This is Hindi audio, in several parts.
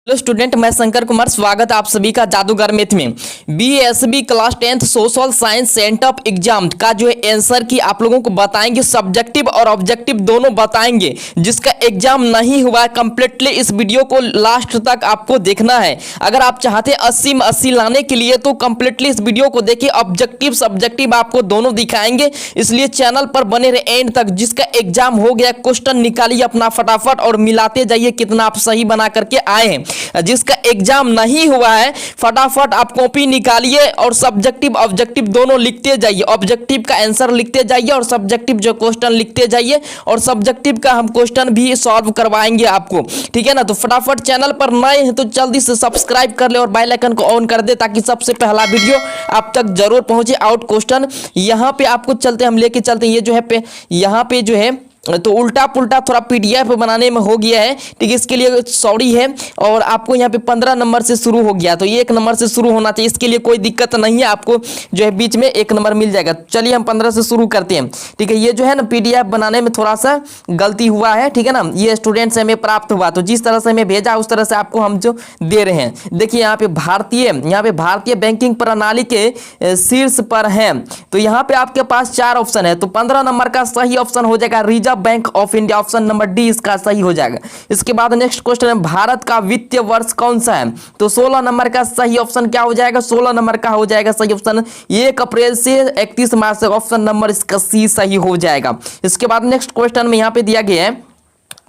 हेलो स्टूडेंट, मैं शंकर कुमार। स्वागत है आप सभी का जादूगर मैथ में। BSB class 10th social science sent up exam का जो है आंसर की आप लोगों को बताएंगे। सब्जेक्टिव और ऑब्जेक्टिव दोनों बताएंगे। जिसका एग्जाम नहीं हुआ है कंप्लीटली इस वीडियो को लास्ट तक आपको देखना है। अगर आप चाहते हैं 80 में 80 लाने के लिए तो कंप्लीटली इस वीडियो को देखिए। ऑब्जेक्टिव सब्जेक्टिव आपको दोनों दिखाएंगे, इसलिए चैनल पर बने रहे एंड तक। जिसका एग्जाम हो गया क्वेश्चन निकालिए अपना फटाफट और मिलाते जाइए कितना आप सही बना करके आए हैं। जिसका एग्जाम नहीं हुआ है फटाफट आप कॉपी निकालिए और सब्जेक्टिव ऑब्जेक्टिव दोनों लिखते जाइए। ऑब्जेक्टिव का आंसर लिखते जाइए और सब्जेक्टिव जो क्वेश्चन लिखते जाइए, और सब्जेक्टिव का हम क्वेश्चन भी सॉल्व करवाएंगे आपको, ठीक है ना। तो फटाफट चैनल पर नए हैं तो जल्दी से सब्सक्राइब कर ले और बेल आइकन को ऑन कर दे ताकि सबसे पहला वीडियो आप तक जरूर पहुंचे। आउट क्वेश्चन यहाँ पे आपको चलते हम लेके चलते हैं। ये जो है यहाँ पे जो है तो उल्टा पुल्टा थोड़ा पीडीएफ बनाने में हो गया है, ठीक है। इसके लिए सॉरी है। और आपको यहाँ पे 15 नंबर से शुरू हो गया तो 1 नंबर से शुरू होना चाहिए। इसके लिए कोई दिक्कत नहीं है, आपको जो है बीच में 1 नंबर मिल जाएगा। चलिए हम 15 से शुरू करते हैं, ठीक है। ये जो है ना पीडीएफ बनाने में थोड़ा सा गलती हुआ है, ठीक है ना। ये स्टूडेंट से हमें प्राप्त हुआ तो जिस तरह से हमें भेजा उस तरह से आपको हम जो दे रहे हैं। देखिए यहाँ पे भारतीय बैंकिंग प्रणाली के शीर्ष पर है। तो यहाँ पे आपके पास 4 ऑप्शन है। तो 15 नंबर का सही ऑप्शन हो जाएगा reserve bank of India, option number D इसका सही हो जाएगा। इसके बाद नेक्स्ट क्वेश्चन है भारत का वित्तीय वर्ष कौन सा है। तो 16 नंबर का सही ऑप्शन क्या हो जाएगा, 16 नंबर का हो जाएगा सही ऑप्शन 1 अप्रैल से 31 मार्च तक, ऑप्शन नंबर इसका सी सही हो जाएगा। इसके बाद नेक्स्ट क्वेश्चन में यहाँ पे दिया गया है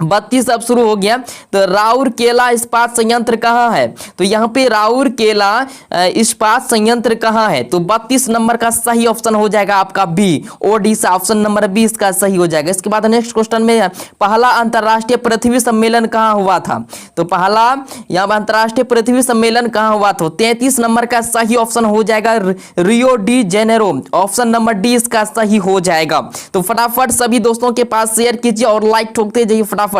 32 अब शुरू हो गया। तो राउरकेला इस्पात संयंत्र कहाँ है। तो यहाँ पे राउरकेला इस्पात संयंत्र कहाँ है। तो 32 नंबर का सही ऑप्शन हो जाएगा आपका B, Odisha, option number B इसका सही हो जाएगा। इसके बाद नेक्स्ट क्वेश्चन में पहला अंतरराष्ट्रीय पृथ्वी सम्मेलन कहाँ हुआ था। तो पहला यहाँ अंतरराष्ट्रीय पृथ्वी सम्मेलन कहाँ हुआ था। 33 नंबर का सही ऑप्शन हो जाएगा Rio de Janeiro, option number D इसका सही हो जाएगा। तो फटाफट सभी दोस्तों के पास शेयर कीजिए और लाइक ठोकते जाइए फटाफट।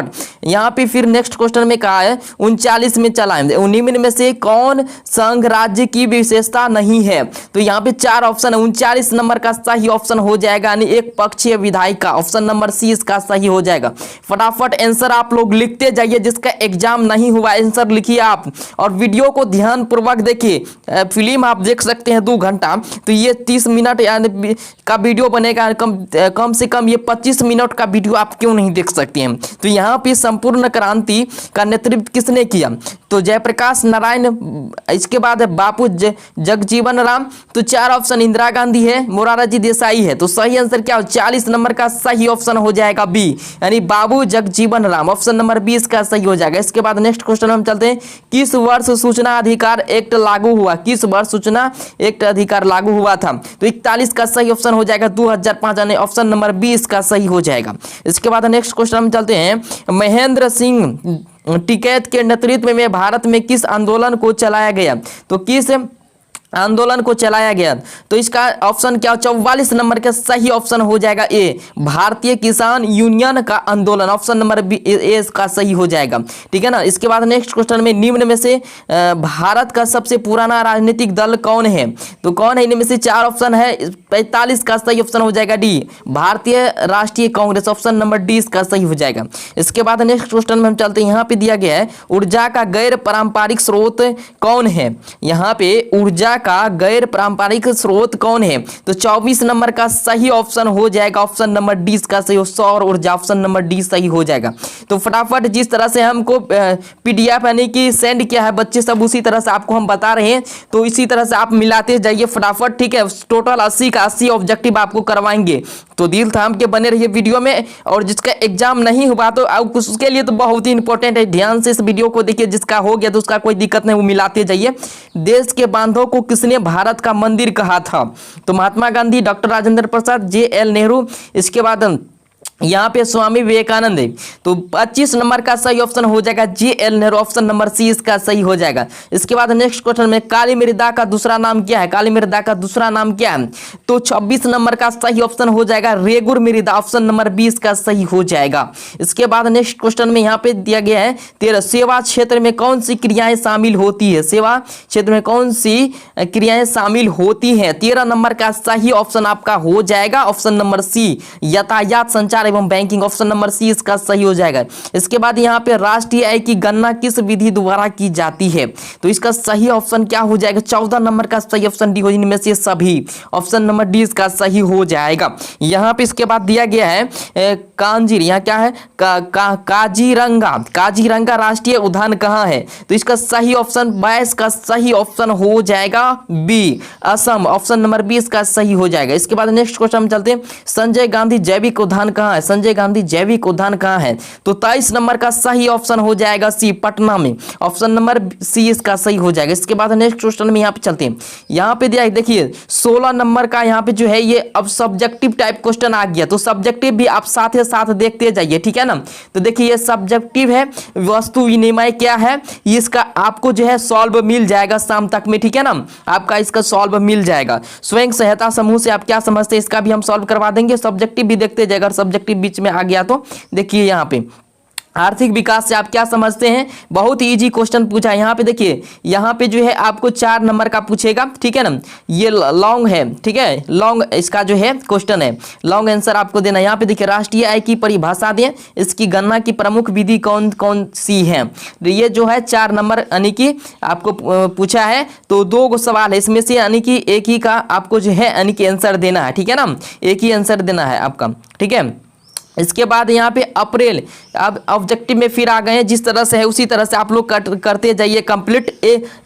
यहाँ पे फिर नेक्स्ट क्वेश्चन में कहा है 39 में चला है, निम्न में से कौन संघ राज्य की विशेषता नहीं है। तो यहाँ पे 4 ऑप्शन है। 39 नंबर का सही ऑप्शन हो जाएगा यानी एक पक्षीय विधायिका, ऑप्शन नंबर सी इसका सही हो जाएगा। फटाफट आंसर आप लोग लिखते जाइए। जिसका एग्जाम नहीं हुआ आंसर लिखिए आप और वीडियो को ध्यान पूर्वक देखिए। फिल्म आप देख सकते हैं 2 घंटा, तो ये 30 मिनट यानी का वीडियो बनेगा। कम से कम ये 25 मिनट का वीडियो आप क्यों नहीं देख सकते हैं। तो यहाँ पे संपूर्ण क्रांति का नेतृत्व किसने किया। तो जयप्रकाश नारायण, इसके बाद है बापू जगजीवन राम। तो 4 ऑप्शन इंदिरा गांधी है, मोरारजी देसाई है। तो सही आंसर क्या हो, 40 नंबर का सही ऑप्शन हो जाएगा बी यानी बाबू जगजीवन राम, ऑप्शन नंबर 20 का सही हो जाएगा। इसके बाद नेक्स्ट क्वेश्चन हम चलते हैं किस वर्ष सूचना अधिकार एक्ट लागू हुआ। किस वर्ष सूचना एक्ट अधिकार लागू हुआ था। तो 41 का सही ऑप्शन हो जाएगा 2005 यानी ऑप्शन नंबर 20 का सही हो जाएगा। इसके बाद नेक्स्ट क्वेश्चन हम चलते हैं महेंद्र सिंह टिकैत के नेतृत्व में भारत में किस आंदोलन को चलाया गया। तो किस आंदोलन को चलाया गया। तो इसका ऑप्शन क्या, 44 नंबर का सही ऑप्शन हो जाएगा ए, भारतीय किसान यूनियन का आंदोलन, ऑप्शन नंबर बी ए इसका सही हो जाएगा, ठीक है ना। इसके बाद नेक्स्ट क्वेश्चन में निम्न में से भारत का सबसे पुराना राजनीतिक दल कौन है। तो कौन है, इनमें में से 4 ऑप्शन है। 45 का सही ऑप्शन हो जाएगा डी, भारतीय राष्ट्रीय कांग्रेस, ऑप्शन नंबर डी इसका सही हो जाएगा। इसके बाद नेक्स्ट क्वेश्चन में हम चलते हैं। यहाँ पे दिया गया है ऊर्जा का गैर पारंपरिक स्रोत कौन है। यहाँ पे ऊर्जा का गैर पारंपरिक स्रोत कौन है। तो 24 नंबर का सही ऑप्शन हो जाएगा, ऑप्शन नंबर डी इसका सही हो, सौर ऊर्जा, ऑप्शन नंबर डी सही हो जाएगा। तो फटाफट जिस तरह से हमको पीडीएफ यानी कि सेंड किया है बच्चे सब, उसी तरह से आपको हम बता रहे हैं। तो इसी तरह से आप मिलाते जाइए फटाफट, ठीक है। टोटल 80 का 80 ऑब्जेक्टिव आपको करवाएंगे। तो दिल थाम के बने रहिए वीडियो में। और जिसका एग्जाम नहीं हुआ तो उसके लिए तो बहुत ही इंपॉर्टेंट है, ध्यान से इस वीडियो को देखिए। जिसका हो गया तो उसका कोई दिक्कत नहीं, वो मिलाते जाइए। देश के बांधों को किसने भारत का मंदिर कहा था। तो महात्मा गांधी, डॉक्टर राजेंद्र प्रसाद, JL नेहरू। इसके बाद यहाँ पे स्वामी विवेकानंद है। तो 25 नंबर का सही ऑप्शन हो जाएगा JL Nehru, option number C इसका सही हो जाएगा। इसके बाद नेक्स्ट क्वेश्चन में काली मृदा का दूसरा नाम क्या है। काली मृदा का दूसरा नाम क्या है। तो 26 नंबर का सही ऑप्शन हो जाएगा रेगुर मृदा, ऑप्शन नंबर 20 का सही हो जाएगा। इसके बाद नेक्स्ट क्वेश्चन में यहाँ पे दिया गया है 13 सेवा क्षेत्र में कौन सी क्रियाएं शामिल होती है। सेवा क्षेत्र में कौन सी क्रियाएं शामिल होती है। 13 नंबर का सही ऑप्शन आपका हो जाएगा, ऑप्शन नंबर सी यातायात संचार एवं बैंकिंग, ऑप्शन नंबर सी इसका सही हो जाएगा। इसके बाद यहाँ पे राष्ट्रीय आय की गणना किस विधि द्वारा की जाती है, तो इसका सही ऑप्शन क्या हो जाएगा, 14 नंबर का सही ऑप्शन डी हो, इनमें से सभी, ऑप्शन नंबर डी इसका सही हो जाएगा। यहाँ पे इसके बाद दिया गया है कांजीर, यहाँ क्या है काजीरंगा राष्ट्रीय उद्यान कहाँ है, तो इसका सही ऑप्शन 22 का सही ऑप्शन हो जाएगा B, Assam, option number B इसका सही हो जाएगा। इसके बाद नेक्स्ट क्वेश्चन हम चलते हैं, संजय गांधी जैविक उद्यान कहाँ है, संजय गांधी जैविक उद्यान कहाँ है, तो 23 नंबर का सही ऑप्शन हो जाएगा सी, पटना में, ऑप्शन नंबर सी इसका सही हो जाएगा। इसके बाद नेक्स्ट क्वेश्चन में यहाँ पे चलते हैं, यहाँ पे दिया देखिए 16 नंबर का यहाँ पे जो है ये अब सब्जेक्टिव टाइप क्वेश्चन आ गया, तो सब्जेक्टिव भी आप साथ ही साथ देखते जाइए, ठीक है ना। तो देखिए ये सब्जेक्टिव है, वस्तु विनिमय क्या है, इसका आपको जो है सॉल्व मिल जाएगा शाम तक में, ठीक है ना, आपका इसका सॉल्व मिल जाएगा। स्वयं सहायता समूह से आप क्या समझते हैं, इसका भी हम सॉल्व करवा देंगे। सब्जेक्टिव भी देखते जाएगा, अगर सब्जेक्टिव बीच में आ गया तो देखिए यहाँ पे आर्थिक विकास से आप क्या समझते हैं, बहुत इजी क्वेश्चन पूछा है। यहाँ पे देखिए, यहाँ पे जो है आपको 4 नंबर का पूछेगा, ठीक है ना, ये लॉन्ग है, ठीक है, लॉन्ग इसका जो है क्वेश्चन है, लॉन्ग आंसर आपको देना। यहाँ पे देखिए राष्ट्रीय आय की परिभाषा दें, इसकी गणना की प्रमुख विधि कौन कौन सी है, तो ये जो है 4 नंबर यानी कि आपको पूछा है, तो 2 सवाल है इसमें से, यानी कि एक ही का आपको जो है यानी कि आंसर देना है, ठीक है ना, एक ही आंसर देना है आपका, ठीक है। इसके बाद यहाँ पे अप्रैल, अब ऑब्जेक्टिव में फिर आ गए हैं, जिस तरह से है उसी तरह से आप लोग करते जाइए कंप्लीट।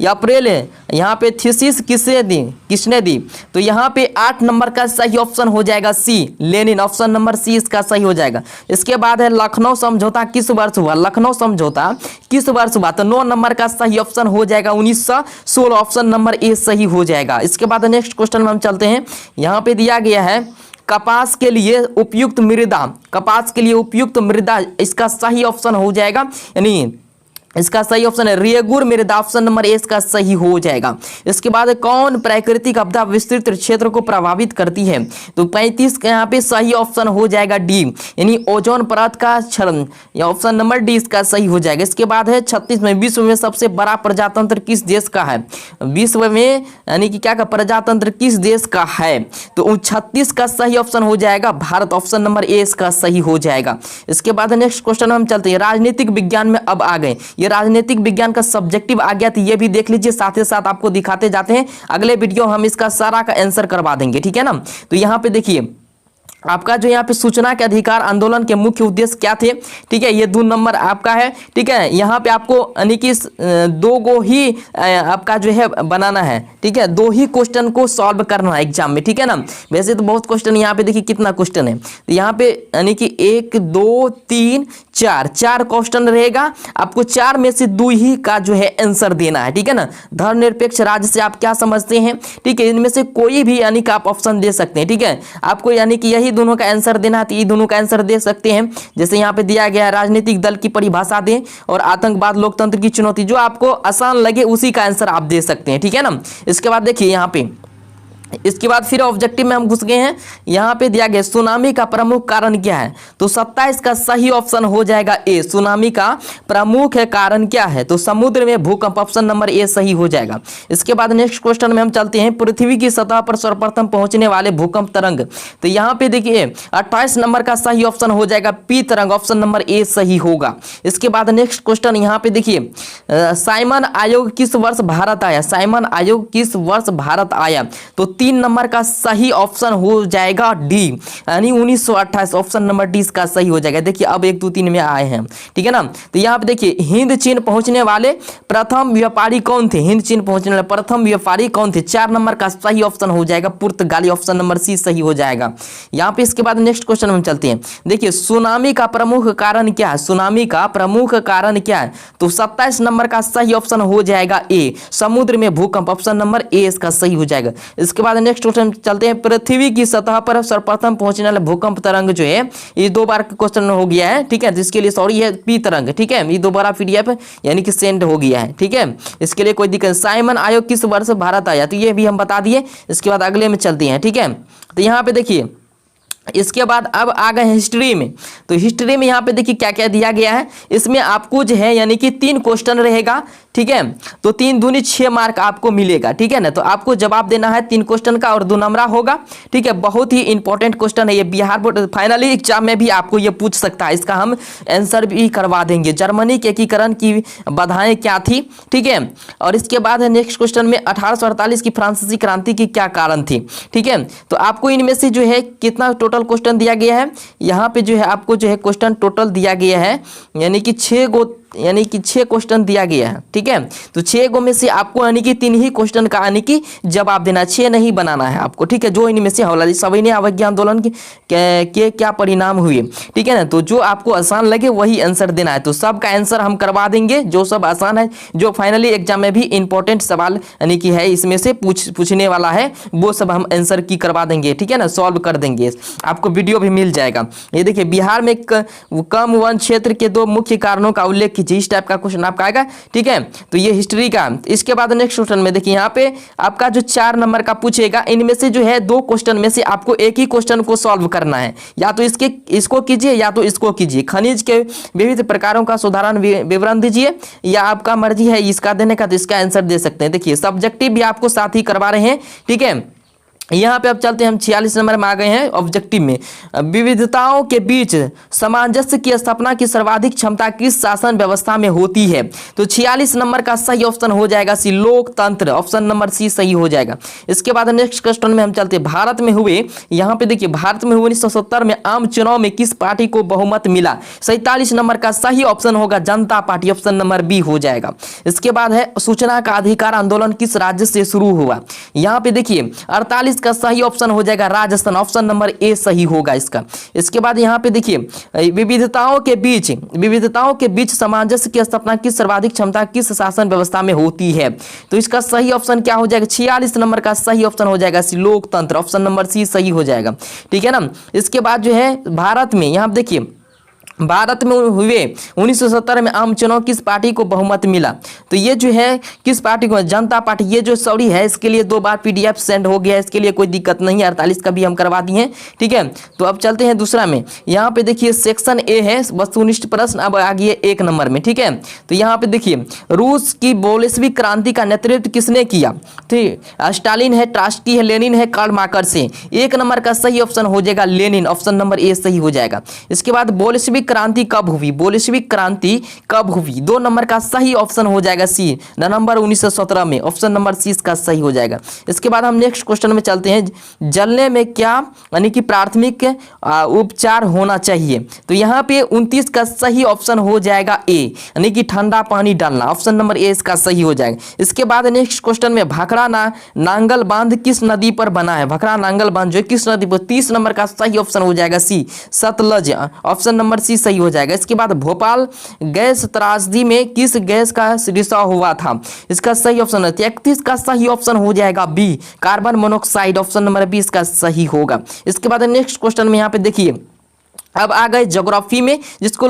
अप्रैल है, यहाँ पे थीसिस किसने दी, तो यहाँ पे 8 नंबर का सही ऑप्शन हो जाएगा सी, लेनिन, ऑप्शन नंबर सी इसका सही हो जाएगा। इसके बाद है लखनऊ समझौता किस वर्ष हुआ, लखनऊ समझौता किस वर्ष हुआ, तो 9 नंबर का सही ऑप्शन हो जाएगा 1916, ऑप्शन नंबर ए सही हो जाएगा। इसके बाद नेक्स्ट क्वेश्चन में हम चलते हैं, यहाँ पे दिया गया है कपास के लिए उपयुक्त मृदा, कपास के लिए उपयुक्त मृदा इसका सही ऑप्शन हो जाएगा, यानी इसका सही ऑप्शन है रेगुर मृदा, ऑप्शन नंबर ए इसका सही हो जाएगा। इसके बाद कौन प्राकृतिक आपदा विस्तृत क्षेत्र को प्रभावित करती है, तो 35 का यहाँ पे सही ऑप्शन हो जाएगा डी, यानी ओजोन परत का क्षरण, या ऑप्शन नंबर डी इसका सही हो जाएगा। इसके बाद है 36 में, विश्व में सबसे बड़ा प्रजातंत्र किस देश का है, विश्व में यानी कि क्या का प्रजातंत्र किस देश का है, तो 36 का सही ऑप्शन हो जाएगा भारत, ऑप्शन नंबर ए इसका सही हो जाएगा। इसके बाद नेक्स्ट क्वेश्चन हम चलते हैं, राजनीतिक विज्ञान में अब आ गए, राजनीतिक विज्ञान का सब्जेक्टिव आ गया, तो ये भी देख लीजिए, साथ ही साथ आपको दिखाते जाते हैं, अगले वीडियो हम इसका सारा का आंसर करवा देंगे, ठीक है ना। तो यहाँ पे देखिए आपका जो यहाँ पे सूचना के अधिकार आंदोलन के मुख्य उद्देश्य क्या थे, ठीक है, ये 2 नंबर आपका है, ठीक है। यहाँ पे आपको यानी कि 2 गो ही आपका जो है बनाना है, ठीक है, 2 ही क्वेश्चन को सॉल्व करना है एग्जाम में, ठीक है ना। वैसे तो बहुत क्वेश्चन, यहाँ पे देखिए कितना क्वेश्चन है, तो यहाँ पे यानी कि 1 2 3 4 क्वेश्चन रहेगा, आपको 4 में से 2 ही का जो है आंसर देना है, ठीक है ना। धर्मनिरपेक्ष राज्य से आप क्या समझते हैं, ठीक है, इनमें से कोई भी यानी कि आप ऑप्शन दे सकते हैं, ठीक है, आपको यानी कि यही दोनों का आंसर देना है, तो ये दोनों का आंसर दे सकते हैं। जैसे यहाँ पे दिया गया है राजनीतिक दल की परिभाषा दें और आतंकवाद लोकतंत्र की चुनौती, जो आपको आसान लगे उसी का आंसर आप दे सकते हैं, ठीक है ना। इसके बाद देखिए यहाँ पे, इसके बाद फिर ऑब्जेक्टिव में हम घुस गए हैं, यहाँ पे दिया गया सुनामी का प्रमुख कारण क्या है, तो 27 का सही ऑप्शन हो जाएगा ए, सुनामी का प्रमुख कारण क्या है, तो समुद्र में भूकंप, ऑप्शन नंबर ए सही हो जाएगा। इसके बाद नेक्स्ट क्वेश्चन में हम चलते हैं, पृथ्वी की सतह पर सर्वप्रथम पहुंचने वाले भूकंप तरंग, तो यहाँ पे देखिए 28 नंबर का सही ऑप्शन हो जाएगा पी तरंग, ऑप्शन नंबर ए सही होगा। इसके बाद नेक्स्ट क्वेश्चन यहाँ पे देखिए, साइमन आयोग किस वर्ष भारत आया, साइमन आयोग किस वर्ष भारत आया, तो 3 नंबर का सही ऑप्शन हो जाएगा डी, यानी 1928, ऑप्शन नंबर डी इसका सही हो जाएगा। देखिए अब 1 2 3 में आए हैं, ठीक है ना। तो यहाँ पे देखिए हिंद चीन पहुंचने वाले प्रथम व्यापारी कौन थे, हिंद चीन पहुंचने वाले प्रथम व्यापारी कौन थे, 4 नंबर का सही ऑप्शन हो जाएगा पुर्तगाली, ऑप्शन नंबर सी सही हो जाएगा। यहाँ पे इसके बाद नेक्स्ट क्वेश्चन हम चलते हैं, देखिए सुनामी का प्रमुख कारण क्या है, सुनामी का प्रमुख कारण क्या है, तो 27 नंबर का सही ऑप्शन हो जाएगा ए, समुद्र में भूकंप, ऑप्शन नंबर ए इसका सही हो जाएगा। इसके बाद नेक्स्ट क्वेश्चन चलते हैं, पृथ्वी की सतह पर सर्वप्रथम पहुंचने वाला भूकंप तरंग जो है, ये 2 बार क्वेश्चन हो गया है, ठीक है, जिसके लिए सॉरी है पी तरंग, ठीक है, ये 2 बार पीडीएफ यानी कि सेंड हो गया है, ठीक है, इसके लिए कोई दिक्कत। साइमन आयोग किस वर्ष भारत आया, तो ये भी हम बता दिए। इसके बाद अगले में चलते हैं, ठीक है। तो यहाँ पे देखिए इसके बाद अब आ गए हिस्ट्री में, तो हिस्ट्री में यहाँ पे देखिए क्या क्या दिया गया है, इसमें आपको जो है यानी कि 3 क्वेश्चन रहेगा, ठीक है। तो 3 दूनी 6 मार्क आपको मिलेगा, ठीक है ना। तो आपको जवाब देना है 3 क्वेश्चन का और 2 नंबरा होगा, ठीक है। बहुत ही इंपॉर्टेंट क्वेश्चन है ये, बिहार बोर्ड फाइनली एग्जाम में भी आपको ये पूछ सकता है, इसका हम आंसर भी करवा देंगे। जर्मनी के एकीकरण की बाधाएं क्या थी, ठीक है। और इसके बाद है नेक्स्ट क्वेश्चन में 1848 की फ्रांसीसी क्रांति की क्या कारण थी, ठीक है। तो आपको इनमें से जो है कितना टोटल क्वेश्चन दिया गया है, यहाँ पे जो है आपको जो है क्वेश्चन टोटल दिया गया है, यानी कि 6 क्वेश्चन दिया गया है, ठीक है। तो 6 गो में से आपको यानी कि 3 ही क्वेश्चन का यानी कि जवाब देना, 6 नहीं बनाना है आपको, ठीक है। जो इनमें से हौला सविनय अवज्ञा आंदोलन के क्या परिणाम हुए, ठीक है ना। तो जो आपको आसान लगे वही आंसर देना है। तो सब का आंसर हम करवा देंगे, जो सब आसान है, जो फाइनली एग्जाम में भी इंपॉर्टेंट सवाल यानी कि है इसमें से पूछने वाला है, वो सब हम आंसर की करवा देंगे, ठीक है ना, सॉल्व कर देंगे। आपको वीडियो भी मिल जाएगा। ये देखिए, बिहार में कम वन क्षेत्र के 2 मुख्य कारणों का उल्लेख कीजिए, इस टाइप का क्वेश्चन आपका आएगा, ठीक है। तो ये हिस्ट्री का। इसके बाद नेक्स्ट क्वेश्चन में देखिए, यहाँ पे आपका जो 4 नंबर का पूछेगा, इनमें से जो है 2 क्वेश्चन में से आपको एक ही क्वेश्चन को सॉल्व करना है, या तो इसको कीजिए या तो इसको कीजिए। खनिज के विविध प्रकारों का साधारण विवरण दीजिए, या आपका मर्जी है इसका देने का, तो इसका आंसर दे सकते हैं। देखिए, सब्जेक्टिव भी आपको साथ ही करवा रहे हैं, ठीक है। यहाँ पे अब चलते हैं, हम 46 नंबर में आ गए हैं ऑब्जेक्टिव में। विविधताओं के बीच सामंजस्य की स्थापना की सर्वाधिक क्षमता किस शासन व्यवस्था में होती है। तो 46 नंबर का सही ऑप्शन हो जाएगा सी, लोकतंत्र, ऑप्शन नंबर सी सही हो जाएगा। इसके बाद नेक्स्ट क्वेश्चन में हम चलते हैं, भारत में हुए, यहाँ पे देखिए, भारत में हुए 1970 में आम चुनाव में किस पार्टी को बहुमत मिला। 47 नंबर का सही ऑप्शन होगा जनता पार्टी, ऑप्शन नंबर बी हो जाएगा। इसके बाद है, सूचना का अधिकार आंदोलन किस राज्य से शुरू हुआ। यहाँ पे देखिए 48 का सही ऑप्शन हो जाएगा राजस्थान, ऑप्शन नंबर ए सही होगा इसका। इसके बाद यहाँ पे देखिए, विविधताओं के बीच सामंजस्य की स्थापना की सर्वाधिक क्षमता किस शासन व्यवस्था में होती है। तो इसका सही ऑप्शन क्या हो जाएगा, 46 नंबर का सही ऑप्शन हो जाएगा लोकतंत्र, ऑप्शन नंबर सी सही हो जाएगा, ठीक है ना। इसके बाद जो है भारत में, यहाँ देखिए, भारत में हुए 1970 में आम चुनाव किस पार्टी को बहुमत मिला। तो ये जो है किस पार्टी को, जनता पार्टी। ये जो सॉरी है, इसके लिए 2 बार PDF सेंड हो गया, इसके लिए कोई दिक्कत नहीं है। 48 का भी हम करवा दिए हैं, ठीक है। तो अब चलते हैं दूसरा में। यहाँ पे देखिए, सेक्शन ए है वस्तुनिष्ठ प्रश्न, अब आ गया 1 नंबर में, ठीक है। तो यहाँ पे देखिए, रूस की बोल्शेविक क्रांति का नेतृत्व किसने किया। ठीक, स्टालिन है, ट्रॉट्स्की है, लेनिन है, कार्ल मार्क्स है। 1 नंबर का सही ऑप्शन हो जाएगा लेनिन, ऑप्शन नंबर ए सही हो जाएगा। इसके बाद बोल्शेविक क्रांति कब हुई, बोल्शेविक क्रांति कब हुई। 2 नंबर का सही ऑप्शन हो जाएगा सी, नवंबर 1917 में, ऑप्शन नंबर सी इसका सही हो जाएगा। इसके बाद हम नेक्स्ट क्वेश्चन में चलते हैं, जलने में क्या यानी कि प्राथमिक उपचार होना चाहिए। तो यहाँ पे 29 का सही ऑप्शन हो जाएगा ए, यानी कि ठंडा पानी डालना, ऑप्शन नंबर ए इसका सही हो जाएगा। इसके बाद नेक्स्ट क्वेश्चन में, भाखड़ा नांगल बांध किस नदी पर बना है। भाखड़ा नांगल बांध जो किस नदी पर, 30 नंबर का सही ऑप्शन हो जाएगा सी, सतलज, ऑप्शन नंबर सी सही हो जाएगा। इसके बाद भोपाल गैस त्रासदी में किस गैस का रिसाव हुआ था। इसका सही ऑप्शन है 33 का सही ऑप्शन हो जाएगा B, carbon monoxide, option number 20 का सही होगा। इसके बाद नेक्स्ट क्वेश्चन में यहाँ पे देखिए, अब आ गए ज्योग्राफी में, जिसको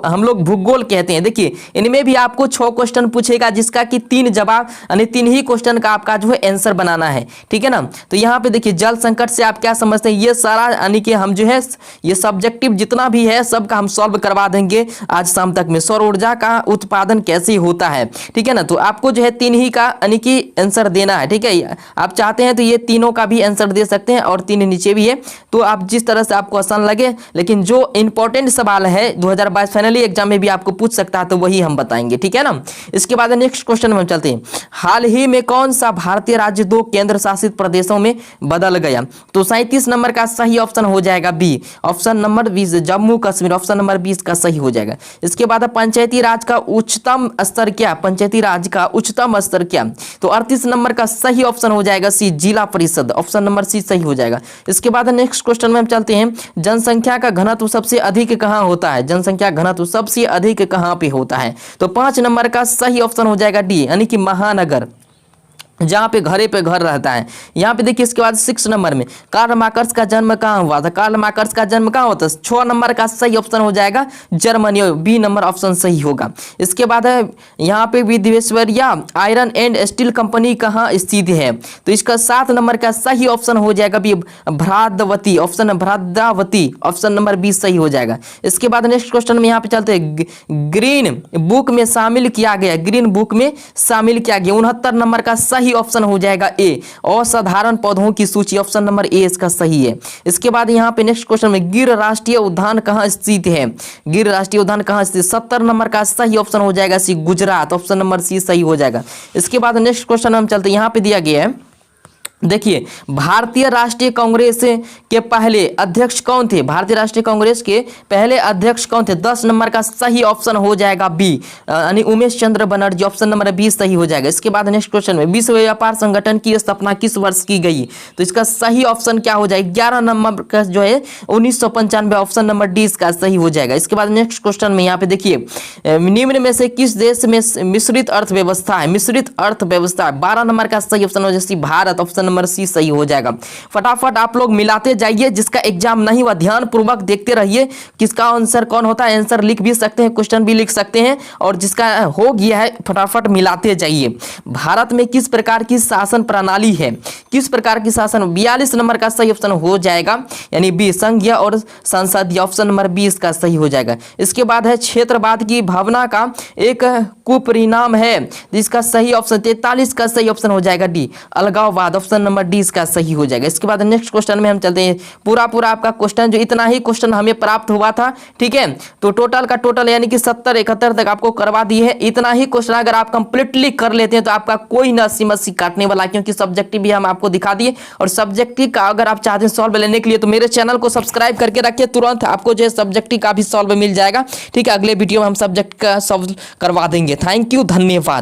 हम लोग भूगोल कहते हैं। देखिए, इनमें भी आपको 6 क्वेश्चन पूछेगा, जिसका कि 3 जवाब यानी 3 ही क्वेश्चन का आपका जो है आंसर बनाना है, ठीक है ना। तो यहाँ पे देखिए, जल संकट से आप क्या समझते हैं, ये सारा यानी कि हम जो है ये सब्जेक्टिव जितना भी है सबका हम सॉल्व करवा देंगे आज शाम तक में। सौर ऊर्जा का उत्पादन कैसे होता है, ठीक है ना। तो आपको जो है 3 ही का यानी कि आंसर देना है, ठीक है। आप चाहते हैं तो ये तीनों का भी आंसर दे सकते हैं, और 3 नीचे भी है, तो आप जिस तरह से आपको आसान लगे। लेकिन जो इंपॉर्टेंट सवाल है 2022 फाइनली एग्जाम में भी आपको पूछ सकता है, तो वही हम बताएंगे, ठीक है ना। इसके बाद नेक्स्ट क्वेश्चन में हम चलते हैं, हाल ही में कौन सा भारतीय राज्य 2 केंद्र शासित प्रदेशों में बदल गया। तो 37 नंबर का सही ऑप्शन हो जाएगा B, option number 20 Jammu Kashmir, option number 20 का सही हो जाएगा। इसके बाद पंचायती राज का उच्चतम स्तर क्या, पंचायती राज का उच्चतम स्तर क्या। तो 38 नंबर का सही ऑप्शन हो जाएगा सी, जिला परिषद, ऑप्शन नंबर सी सही हो जाएगा। इसके बाद नेक्स्ट क्वेश्चन में हम चलते हैं, जनसंख्या का घनत्व सबसे अधिक कहां होता है। जनसंख्या घनत्व सबसे अधिक कहां पे होता है। तो 5 नंबर का सही ऑप्शन हो जाएगा डी, यानी कि महानगर, जहाँ पे घरे पे घर रहता है। यहाँ पे देखिए इसके बाद 6 नंबर में कार्ल मार्क्स का जन्म कहाँ हुआ था। कार्ल मार्क्स का जन्म कहाँ होता है। 6 नंबर का सही ऑप्शन हो जाएगा जर्मनी, बी नंबर ऑप्शन सही होगा। इसके बाद है यहाँ पे Visvesvaraya iron and steel company कहाँ स्थित है, तो इसका 7 नंबर का सही ऑप्शन हो जाएगा B Bhadravati, option Bhadravati, option number B सही हो जाएगा। इसके बाद नेक्स्ट क्वेश्चन में यहाँ पे चलते हैं, ग्रीन बुक में शामिल किया गया, ग्रीन बुक में शामिल किया गया 69 नंबर का सही ऑप्शन हो जाएगा ए असाधारण पौधों की सूची, ऑप्शन नंबर ए इसका सही है। इसके बाद यहाँ पे नेक्स्ट क्वेश्चन में गिर राष्ट्रीय उद्यान कहाँ स्थित है, गिर राष्ट्रीय उद्यान कहाँ स्थित, 70 नंबर का सही ऑप्शन हो जाएगा सी गुजरात, ऑप्शन नंबर सी सही हो जाएगा। इसके बाद नेक्स्ट क्वेश्चन हम चलते हैं, यहाँ पे दिया गया है, देखिए भारतीय राष्ट्रीय कांग्रेस के पहले अध्यक्ष कौन थे, भारतीय राष्ट्रीय कांग्रेस के पहले अध्यक्ष कौन थे, 10 नंबर का सही ऑप्शन हो जाएगा बी यानी Umesh Chandra Banerjee, option number B सही हो जाएगा। इसके बाद नेक्स्ट क्वेश्चन में विश्व व्यापार संगठन की स्थापना किस वर्ष की गई, तो इसका सही ऑप्शन क्या हो जाएगा, 11 नंबर का जो है 1995, ऑप्शन नंबर डी इसका सही हो जाएगा। इसके बाद नेक्स्ट क्वेश्चन में यहाँ पे देखिए निम्न में से किस देश में मिश्रित अर्थव्यवस्था है, मिश्रित अर्थव्यवस्था 12 नंबर का सही ऑप्शन हो जाएगा भारत, ऑप्शन नंबर सी सही हो जाएगा। फटाफट आप लोग मिलाते जाइए, जिसका एग्जाम नहीं हुआ ध्यान पूर्वक देखते रहिए किसका आंसर कौन होता है, आंसर लिख भी सकते हैं, क्वेश्चन भी लिख सकते हैं, और जिसका हो गया है फटाफट मिलाते जाइए। भारत में किस प्रकार की शासन प्रणाली है, किस प्रकार की शासन, 42 नंबर का सही ऑप्शन हो जाएगा यानी बी संघीय और संसदीय, ऑप्शन नंबर 20 का सही हो जाएगा। इसके बाद है क्षेत्रवाद की भावना का एक कुपरिणाम है, जिसका सही ऑप्शन 43 का सही ऑप्शन हो जाएगा डी अलगाववाद, ऑप्शन नंबर डी इसका सही हो जाएगा। इसके बाद नेक्स्ट क्वेश्चन में हम चलते हैं, पूरा आपका क्वेश्चन जो इतना ही क्वेश्चन हमें प्राप्त हुआ था, ठीक है, तो टोटल का टोटल यानी कि 70 71 तक आपको करवा दी है। इतना ही क्वेश्चन अगर आप कंप्लीटली कर लेते हैं तो आपका कोई ना अस्सी काटने वाला, क्योंकि सब्जेक्टिव भी हम आपको दिखा दिए, और सब्जेक्टिव का अगर आप चाहते हैं सॉल्व लेने के लिए तो मेरे चैनल को सब्सक्राइब करके रखिए, तुरंत आपको जो है सब्जेक्टिव का भी सॉल्व मिल जाएगा। ठीक है, अगले वीडियो में हम सब्जेक्ट का सॉल्व करवा देंगे। थैंक यू, धन्यवाद।